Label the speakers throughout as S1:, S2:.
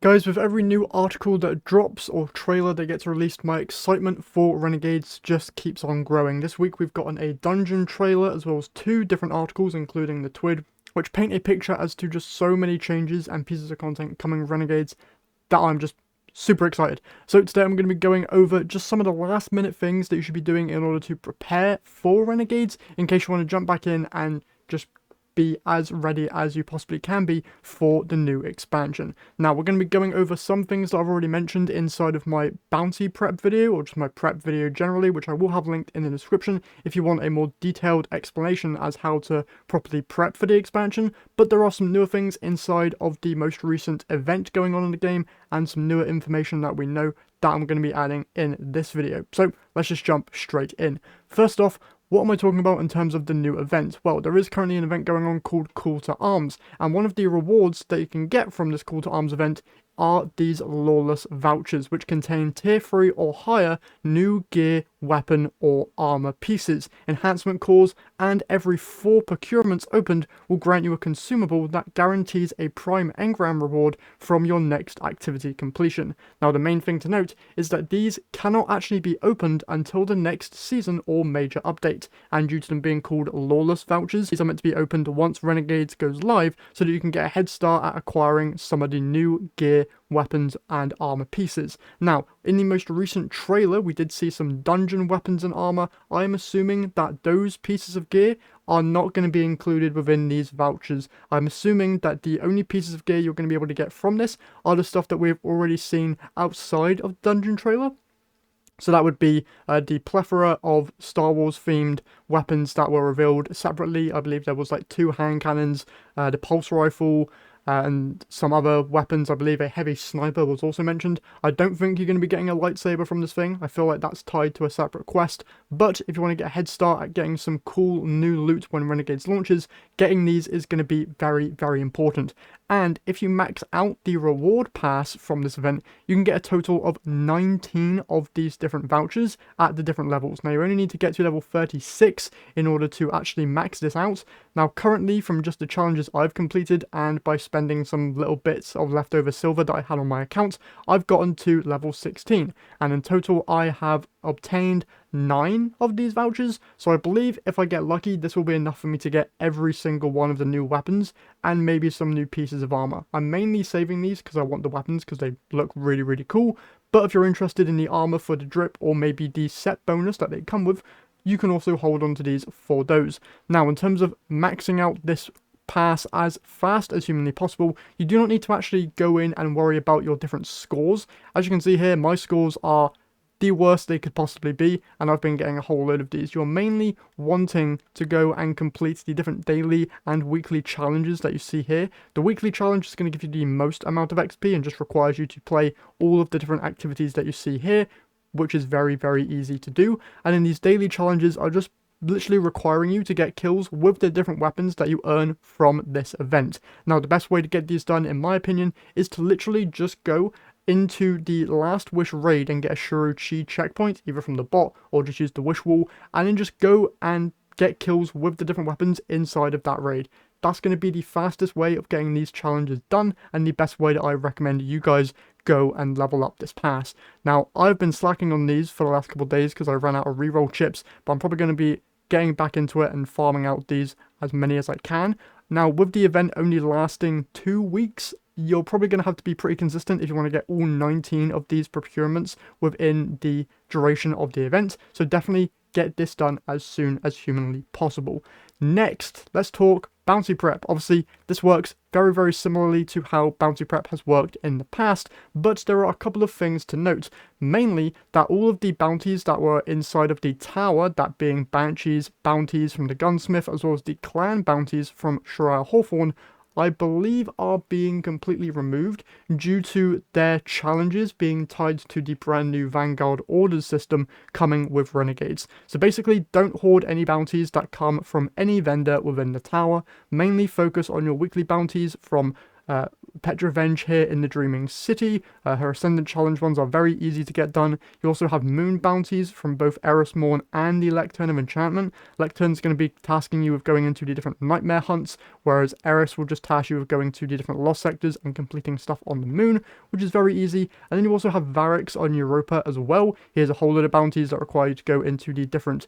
S1: Guys, with every new article that drops or trailer that gets released, my excitement for Renegades just keeps on growing. This week we've gotten a dungeon trailer as well as two different articles, including the TWID, which paint a picture as to just so many changes and pieces of content coming Renegades that I'm just super excited. So today I'm going to be going over just some of the last minute things that you should be doing in order to prepare for Renegades, in case you want to jump back in and just be as ready as you possibly can be for the new expansion. Now, we're going to be going over some things that I've already mentioned inside of my bounty prep video, or just my prep video generally, which I will have linked in the description if you want a more detailed explanation as how to properly prep for the expansion. But there are some newer things inside of the most recent event going on in the game, and some newer information that we know that I'm going to be adding in this video. So let's just jump straight in. First off, what am I talking about in terms of the new event? Well, there is currently an event going on called Call to Arms, and one of the rewards that you can get from this Call to Arms event are these Lawless vouchers, which contain tier 3 or higher new gear, weapon or armor pieces, enhancement cores, and every 4 procurements opened will grant you a consumable that guarantees a prime engram reward from your next activity completion. Now, the main thing to note is that these cannot actually be opened until the next season or major update, and due to them being called Lawless vouchers, these are meant to be opened once Renegades goes live so that you can get a head start at acquiring some of the new gear, weapons and armor pieces. Now, in the most recent trailer we did see some dungeon weapons and armor. I am assuming that those pieces of gear are not going to be included within these vouchers. I'm assuming that the only pieces of gear you're going to be able to get from this are the stuff that we've already seen outside of the dungeon trailer. So that would be the plethora of Star Wars themed weapons that were revealed separately. I believe there was like 2 hand cannons, the pulse rifle, and some other weapons. I believe a heavy sniper was also mentioned. I don't think you're going to be getting a lightsaber from this thing. I feel like that's tied to a separate quest. But if you want to get a head start at getting some cool new loot when Renegades launches, getting these is going to be very, very important. And if you max out the reward pass from this event, you can get a total of 19 of these different vouchers at the different levels. Now, you only need to get to level 36 in order to actually max this out. Now, currently, from just the challenges I've completed and by spending some little bits of leftover silver that I had on my account, I've gotten to level 16. And in total, I have obtained 9 of these vouchers, so I believe if I get lucky this will be enough for me to get every single one of the new weapons and maybe some new pieces of armor. I'm mainly saving these because I want the weapons because they look really, really cool, but if you're interested in the armor for the drip or maybe the set bonus that they come with, you can also hold on to these for those. Now, in terms of maxing out this pass as fast as humanly possible, you do not need to actually go in and worry about your different scores. As you can see here, my scores are the worst they could possibly be, and I've been getting a whole load of these. You're mainly wanting to go and complete the different daily and weekly challenges that you see here. The weekly challenge is going to give you the most amount of XP and just requires you to play all of the different activities that you see here, which is very, very easy to do. And then these daily challenges are just literally requiring you to get kills with the different weapons that you earn from this event. Now, the best way to get these done, in my opinion, is to literally just go into the Last Wish raid and get a Shuro-Chi checkpoint, either from the bot or just use the wish wall, and then just go and get kills with the different weapons inside of that raid. That's going to be the fastest way of getting these challenges done, and the best way that I recommend you guys go and level up this pass. Now, I've been slacking on these for the last couple of days because I ran out of reroll chips, but I'm probably going to be getting back into it and farming out these as many as I can. Now, with the event only lasting 2 weeks, you're probably going to have to be pretty consistent if you want to get all 19 of these procurements within the duration of the event. So definitely get this done as soon as humanly possible. Next, let's talk bounty prep. Obviously, this works very, very similarly to how bounty prep has worked in the past, but there are a couple of things to note. Mainly, that all of the bounties that were inside of the tower, that being Bounties from the gunsmith, as well as the clan bounties from Shariah Hawthorne, I believe are being completely removed due to their challenges being tied to the brand new Vanguard orders system coming with Renegades. So basically, don't hoard any bounties that come from any vendor within the tower. Mainly focus on your weekly bounties from Pet Revenge here in the Dreaming City. Her Ascendant Challenge ones are very easy to get done. You also have Moon Bounties from both Eris Morn and the Lectern of Enchantment. Lectern's going to be tasking you with going into the different Nightmare hunts, whereas Eris will just task you with going to the different Lost sectors and completing stuff on the moon, which is very easy. And then you also have Varix on Europa as well. Here's a whole lot of bounties that require you to go into the different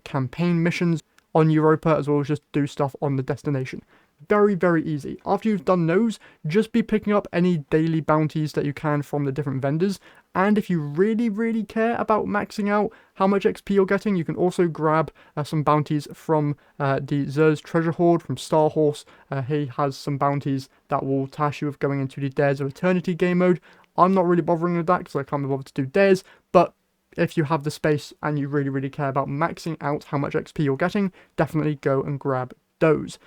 S1: campaign missions on Europa, as well as just do stuff on the destination. Very, very easy. After you've done those, just be picking up any daily bounties that you can from the different vendors. And if you really, really care about maxing out how much XP you're getting, you can also grab some bounties from the Zer's Treasure Hoard from Starhorse. He has some bounties that will task you with going into the Dares of Eternity game mode. I'm not really bothering with that because I can't be bothered to do dares, but if you have the space and you really, really care about maxing out how much XP you're getting, definitely go and grab those.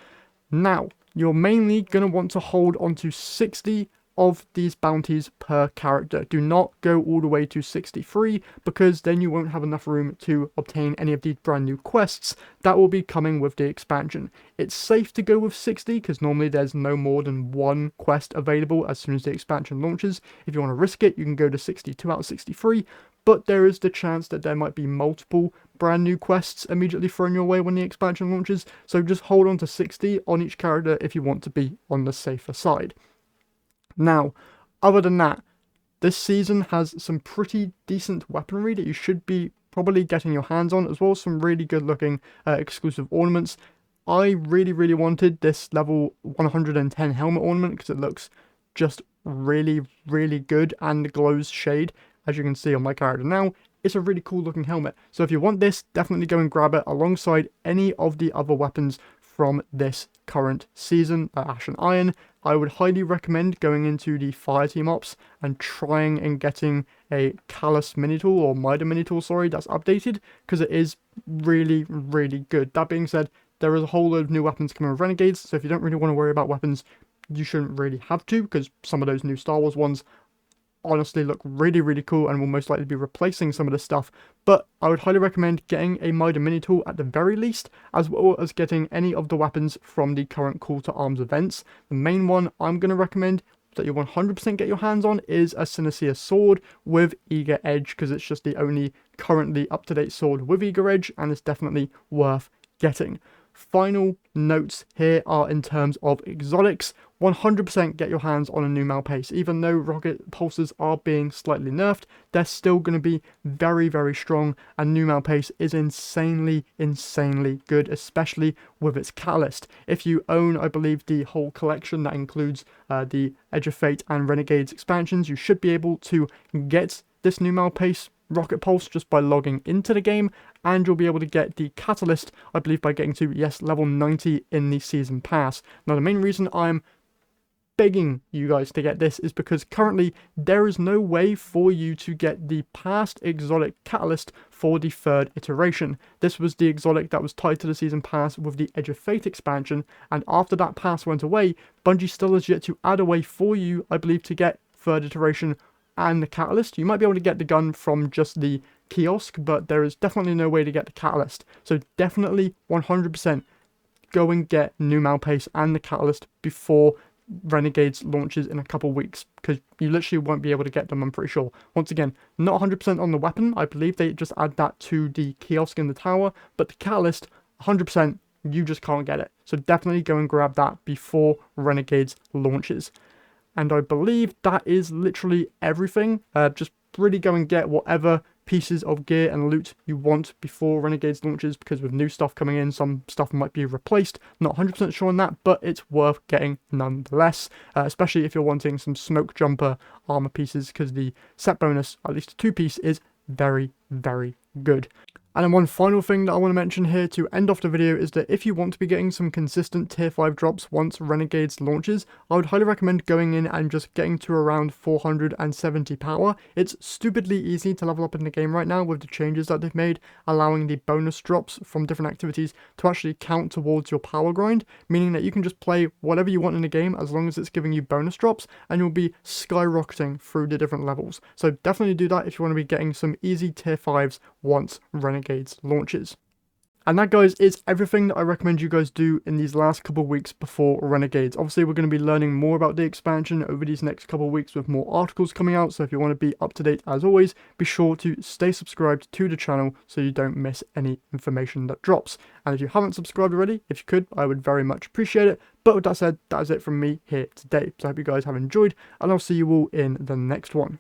S1: Now, you're mainly going to want to hold on to 60 of these bounties per character. Do not go all the way to 63 because then you won't have enough room to obtain any of these brand new quests that will be coming with the expansion. It's safe to go with 60 because normally there's no more than one quest available as soon as the expansion launches. If you want to risk it, you can go to 62 out of 63. But there is the chance that there might be multiple brand new quests immediately thrown your way when the expansion launches, so just hold on to 60 on each character if you want to be on the safer side. Now, other than that, this season has some pretty decent weaponry that you should be probably getting your hands on, as well as some really good looking exclusive ornaments. I really, really wanted this level 110 helmet ornament because it looks just really, really good and glows shade. As you can see on my character now, it's a really cool looking helmet. So if you want this, definitely go and grab it alongside any of the other weapons from this current season, Ash and Iron. I would highly recommend going into the Fireteam Ops and trying and getting a Callus mini tool, or Mida mini tool, sorry, that's updated, because it is really, really good. That being said, there is a whole load of new weapons coming with Renegades, so if you don't really want to worry about weapons, you shouldn't really have to, because some of those new Star Wars ones honestly look really, really cool and will most likely be replacing some of the stuff. But I would highly recommend getting a Mida mini tool at the very least, as well as getting any of the weapons from the current Call to Arms events. The main one I'm going to recommend that you 100% get your hands on is a Synestia sword with Eager Edge, because it's just the only currently up-to-date sword with Eager Edge, and it's definitely worth getting. Final notes here are in terms of exotics. 100% get your hands on a new Malpace. Even though rocket pulses are being slightly nerfed, they're still going to be very, very strong, and new Malpace is insanely, insanely good, especially with its Catalyst. If you own, I believe, the whole collection that includes the Edge of Fate and Renegades expansions, you should be able to get this new Malpace rocket pulse just by logging into the game, and you'll be able to get the Catalyst, I believe, by getting to, yes, level 90 in the season pass. Now, the main reason I'm begging you guys to get this is because currently there is no way for you to get the past exotic Catalyst for the third iteration. This was the exotic that was tied to the season pass with the Edge of Fate expansion, and after that pass went away, Bungie still has yet to add a way for you, I believe, to get third iteration and the Catalyst. You might be able to get the gun from just the kiosk, but there is definitely no way to get the Catalyst. So definitely 100% go and get new Malpace and the Catalyst before Renegades launches in a couple weeks, because you literally won't be able to get them, I'm pretty sure. Once again, not 100% on the weapon. I believe they just add that to the kiosk in the tower, but the Catalyst, 100%, you just can't get it. So definitely go and grab that before Renegades launches. And I believe that is literally everything. Just really go and get whatever pieces of gear and loot you want before Renegades launches, because with new stuff coming in, some stuff might be replaced. Not 100% sure on that, but it's worth getting nonetheless, especially if you're wanting some smoke jumper armor pieces, because the set bonus, at least a 2-piece, is very, very good. And then one final thing that I want to mention here to end off the video is that if you want to be getting some consistent tier 5 drops once Renegades launches, I would highly recommend going in and just getting to around 470 power. It's stupidly easy to level up in the game right now with the changes that they've made, allowing the bonus drops from different activities to actually count towards your power grind, meaning that you can just play whatever you want in the game as long as it's giving you bonus drops, and you'll be skyrocketing through the different levels. So definitely do that if you want to be getting some easy tier 5s once Renegades launches. And that, guys, is everything that I recommend you guys do in these last couple of weeks before Renegades. Obviously, we're going to be learning more about the expansion over these next couple of weeks with more articles coming out. So if you want to be up to date, as always, be sure to stay subscribed to the channel so you don't miss any information that drops. And if you haven't subscribed already, if you could, I would very much appreciate it. But with that said, that is it from me here today. So I hope you guys have enjoyed, and I'll see you all in the next one.